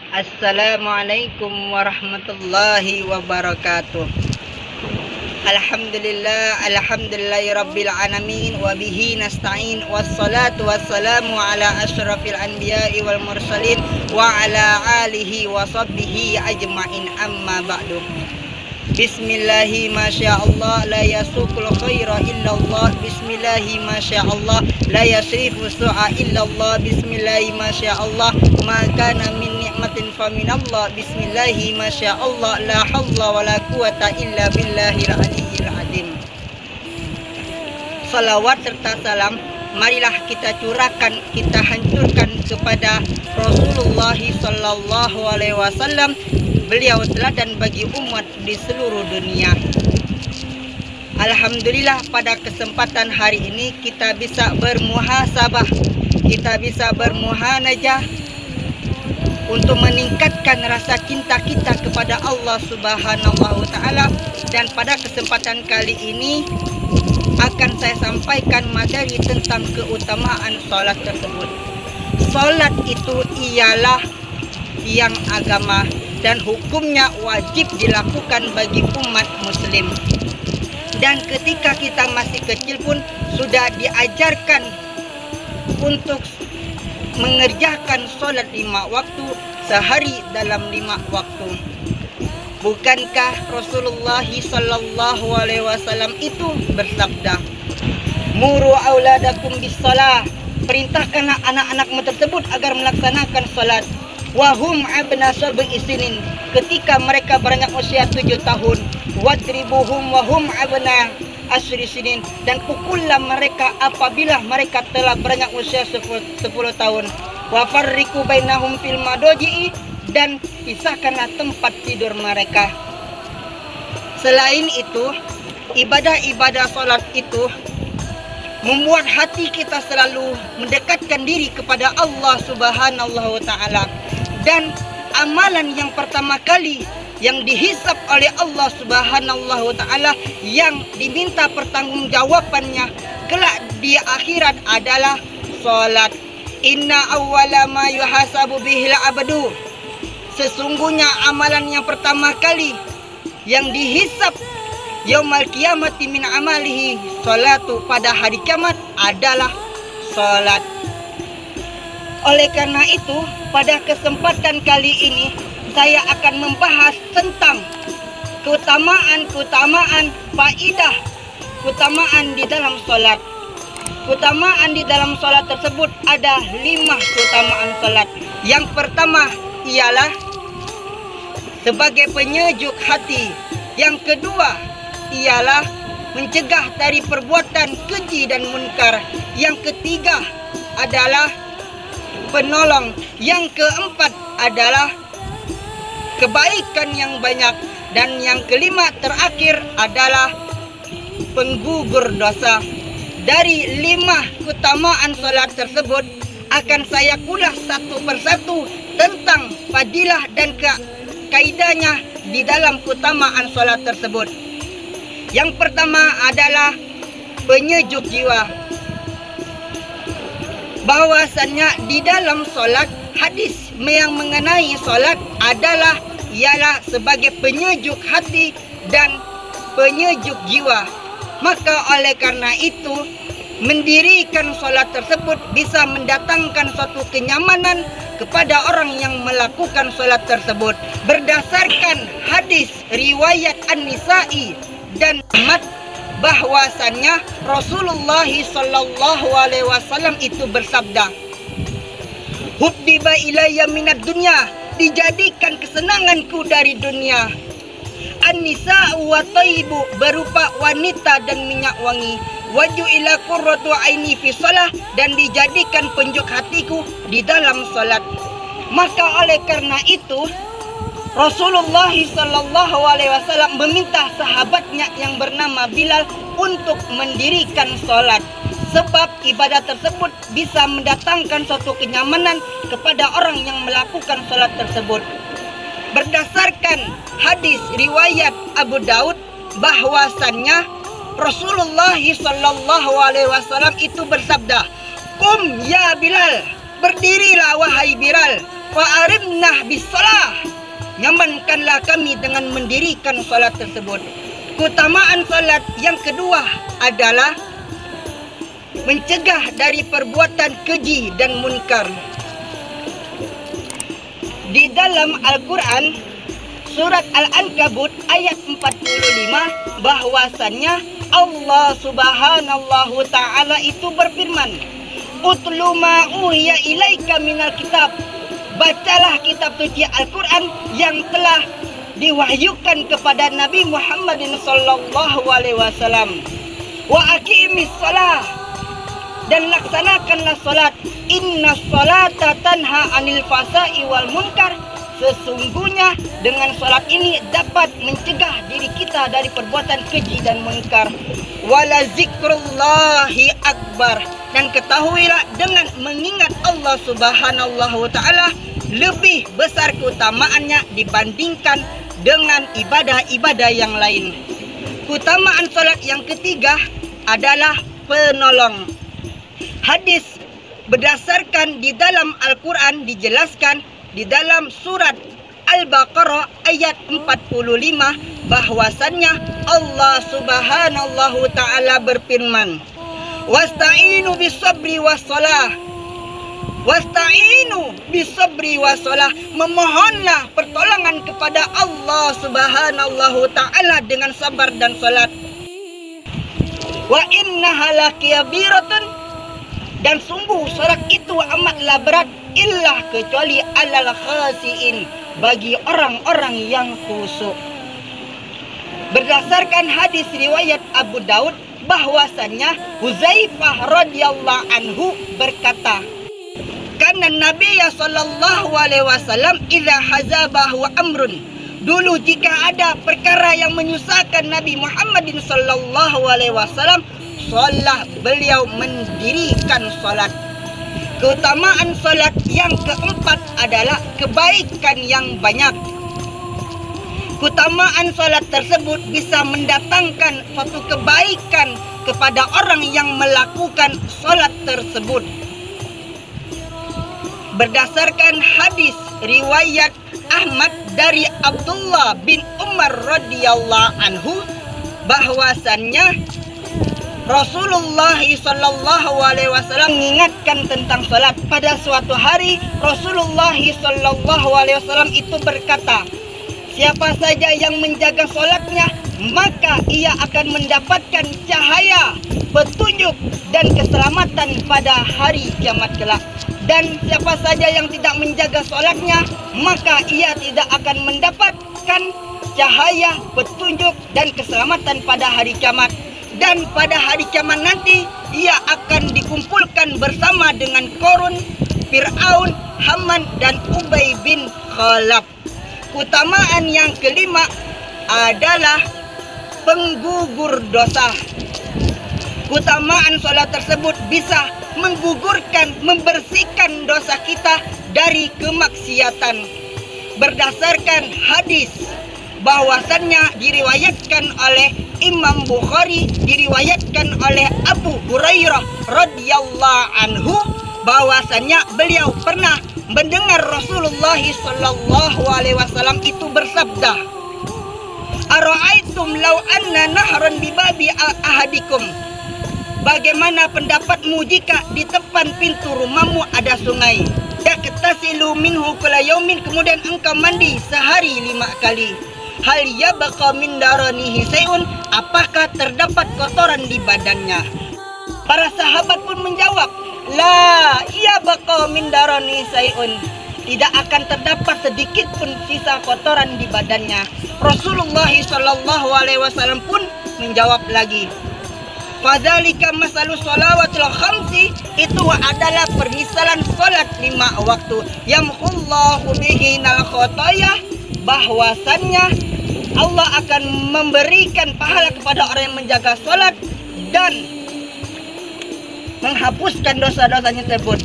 Assalamualaikum warahmatullahi wabarakatuh. Alhamdulillahirabbil alamin wa bihi nasta'in wassalatu wassalamu ala asyrafil anbiya'i wal mursalin wa ala alihi wa sahbihi ajma'in, amma ba'du. Bismillahi masyaallah la yasuqul khaira illallah, bismillahi masyaallah la yasrifu su'a illallah, bismillahi masyaallah ma kana min ni'matin faminallah, bismillahi masyaallah la haula wala quwata illa billahil aliyyil azim. Salawat serta salam marilah kita curahkan, kita hancurkan kepada Rasulullah sallallahu alaihi wasallam. Beliau teladan bagi umat di seluruh dunia. Alhamdulillah, pada kesempatan hari ini kita bisa bermuhasabah, kita bisa bermuhanajah untuk meningkatkan rasa cinta kita kepada Allah Subhanahu wa Ta'ala. Dan pada kesempatan kali ini akan saya sampaikan materi tentang keutamaan sholat tersebut. Sholat itu ialah tiang agama dan hukumnya wajib dilakukan bagi umat muslim. Dan ketika kita masih kecil pun sudah diajarkan untuk mengerjakan sholat 5 waktu sehari dalam 5 waktu. Bukankah Rasulullah sallallahu alaihi wasallam itu bersabda, "Muru auladakum bis-shalah." Perintahkanlah anak-anakmu tersebut agar melaksanakan sholat. Wahum abna sab'i sinin, ketika mereka beranjak usia 7 tahun. Wadribuhum wahum abna asri sinin, dan pukullah mereka apabila mereka telah beranjak usia 10 tahun. Wa farriqu bainahum fil madaji'i, dan pisahkanlah tempat tidur mereka. Selain itu, ibadah-ibadah salat itu membuat hati kita selalu mendekatkan diri kepada Allah Subhanahu wa Ta'ala. Dan amalan yang pertama kali yang dihisab oleh Allah Subhanahu wa Ta'ala, yang diminta pertanggungjawabannya kelak di akhirat adalah salat. Inna awwala ma yuhasabu bihil abdu, sesungguhnya amalan yang pertama kali yang dihisab yaumal qiyamati min amalihi salatu, pada hari kiamat adalah salat. Oleh karena itu, pada kesempatan kali ini saya akan membahas tentang keutamaan faidah keutamaan di dalam salat. Keutamaan di dalam salat tersebut ada 5 keutamaan salat. Yang pertama ialah sebagai penyejuk hati. Yang kedua ialah mencegah dari perbuatan keji dan munkar. Yang ketiga adalah penolong. Yang keempat adalah kebaikan yang banyak. Dan yang kelima terakhir adalah penggugur dosa. Dari 5 keutamaan salat tersebut akan saya kulas satu persatu tentang fadilah dan kaidahnya di dalam keutamaan salat tersebut. Yang pertama adalah penyejuk jiwa. Bahwasannya di dalam solat, hadis yang mengenai solat ialah sebagai penyejuk hati dan penyejuk jiwa. Maka oleh karena itu, mendirikan solat tersebut bisa mendatangkan suatu kenyamanan kepada orang yang melakukan solat tersebut. Berdasarkan hadis riwayat An-Nisa'i dan Ahmad, bahwasannya Rasulullah sallallahu alaihi wasallam itu bersabda, "Hubbiba ilayya minad dunya," dijadikan kesenanganku dari dunia. An-nisa'u wa thayyibu, berupa wanita dan minyak wangi. Waju ila qurratu aini fi shalah, dan dijadikan penjuk hatiku di dalam salat. Maka oleh karena itu Rasulullah sallallahu alaihi wasallam meminta sahabatnya yang bernama Bilal untuk mendirikan sholat, sebab ibadah tersebut bisa mendatangkan suatu kenyamanan kepada orang yang melakukan sholat tersebut. Berdasarkan hadis riwayat Abu Daud, bahwasannya Rasulullah sallallahu alaihi wasallam itu bersabda, "Qum ya Bilal," berdirilah wahai Bilal, Fa'arimna bisalah, nyamankanlah kami dengan mendirikan salat tersebut. Keutamaan salat yang kedua adalah mencegah dari perbuatan keji dan munkar. Di dalam Al-Quran surat Al-Ankabut ayat 45 bahwasannya Allah subhanahu ta'ala itu berfirman, Utlu ma uhiya ilaika minal kitab, bacalah kitab suci Al-Quran yang telah diwahyukan kepada Nabi Muhammad sallallahu alaihi wasallam. Wa aqimis shalah, dan laksanakanlah salat. Inna salata tanha anil fasai wal munkar, sesungguhnya dengan salat ini dapat mencegah diri kita dari perbuatan keji dan munkar. Wala zikrullahi akbar, dan ketahuilah dengan mengingat Allah subhanahu wa ta'ala lebih besar keutamaannya dibandingkan dengan ibadah-ibadah yang lain. Keutamaan salat yang ketiga adalah penolong. Hadis berdasarkan di dalam Al-Quran dijelaskan di dalam surat Al-Baqarah ayat 45 bahwasannya Allah subhanahu wa ta'ala berfirman, Wasta'inu bisabri wassalah, Wasta'inu bisabri wassalah, memohonlah pertolongan kepada Allah subhanahu wa ta'ala dengan sabar dan salat. Wa innaha lakabiratun, dan sungguh salat itu amatlah berat, illa kecuali alal khasiin, bagi orang-orang yang khusyuk. Berdasarkan hadis riwayat Abu Daud bahwasannya Huzaifah radhiyallahu anhu berkata, karena Nabi sallallahu alaihi wasallam idza hazabahu amrun, dulu jika ada perkara yang menyusahkan Nabi Muhammad sallallahu alaihi wasallam, salat, beliau mendirikan salat. Keutamaan salat yang keempat adalah kebaikan yang banyak. Keutamaan salat tersebut bisa mendatangkan suatu kebaikan kepada orang yang melakukan salat tersebut. Berdasarkan hadis riwayat Ahmad dari Abdullah bin Umar radhiyallahu anhu bahwasannya Rasulullah sallallahu alaihi wasallam mengingatkan tentang salat. Pada suatu hari Rasulullah sallallahu alaihi wasallam itu berkata, siapa saja yang menjaga salatnya, maka ia akan mendapatkan cahaya, petunjuk dan keselamatan pada hari kiamat kelak. Dan siapa saja yang tidak menjaga salatnya, maka ia tidak akan mendapatkan cahaya, petunjuk dan keselamatan pada hari kiamat. Dan pada hari kiamat nanti ia akan dikumpulkan bersama dengan Qarun, Fir'aun, Haman dan Ubay bin Khalaf. Keutamaan yang kelima adalah penggugur dosa. Keutamaan salat tersebut bisa menggugurkan, membersihkan dosa kita dari kemaksiatan. Berdasarkan hadis bahwasannya diriwayatkan oleh Imam Bukhari, diriwayatkan oleh Abu Hurairah radhiyallahu anhu bahwasannya beliau pernah mendengar Rasulullah sallallahu alaihi wasallam itu bersabda, Ara'aitum law anna nahran bi babi ahadikum, bagaimana pendapatmu jika di depan pintu rumahmu ada sungai, yaktasilu minhu kulla yaumin, kemudian engkau mandi sehari 5 kali, hal yabqa min daranihi sayun, apakah terdapat kotoran di badannya? Para sahabat pun menjawab, la yabqa min daranihi sayun, tidak akan terdapat sedikit pun sisa kotoran di badannya. Rasulullah sallallahu alaihi wasallam pun menjawab lagi, fadzalika masalu shalawatil khamsi, itu adalah permisalan salat 5 waktu, yamhullahu bihi nal khotoya, bahwasannya Allah akan memberikan pahala kepada orang yang menjaga salat dan menghapuskan dosa-dosanya tersebut.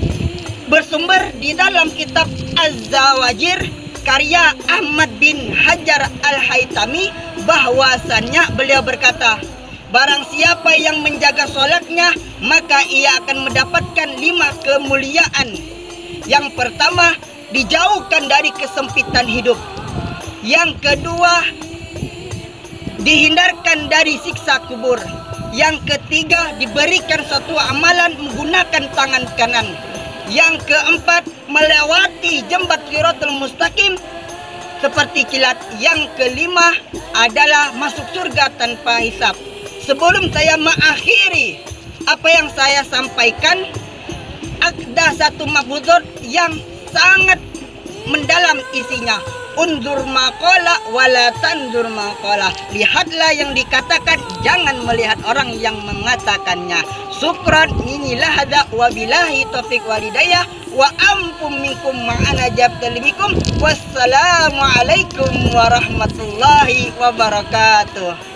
Bersumber di dalam kitab Az-Zawajir karya Ahmad bin Hajar Al-Haytami bahwasannya beliau berkata, barang siapa yang menjaga salatnya, maka ia akan mendapatkan 5 kemuliaan. Yang pertama, dijauhkan dari kesempitan hidup. Yang kedua, dihindarkan dari siksa kubur. Yang ketiga, diberikan satu amalan menggunakan tangan kanan. Yang keempat, melewati jembat Shiratal Mustaqim seperti kilat. Yang kelima adalah masuk surga tanpa hisab. Sebelum saya mengakhiri apa yang saya sampaikan, ada satu mahfudzat yang sangat mendalam isinya. Undur maqala wala tandur maqala. Lihatlah yang dikatakan, jangan melihat orang yang mengatakannya. Syukran, inilah hada wabillahi taufiq walidayah wa ampun minkum ma'ana jabtalimikum. Wassalamualaikum warahmatullahi wabarakatuh.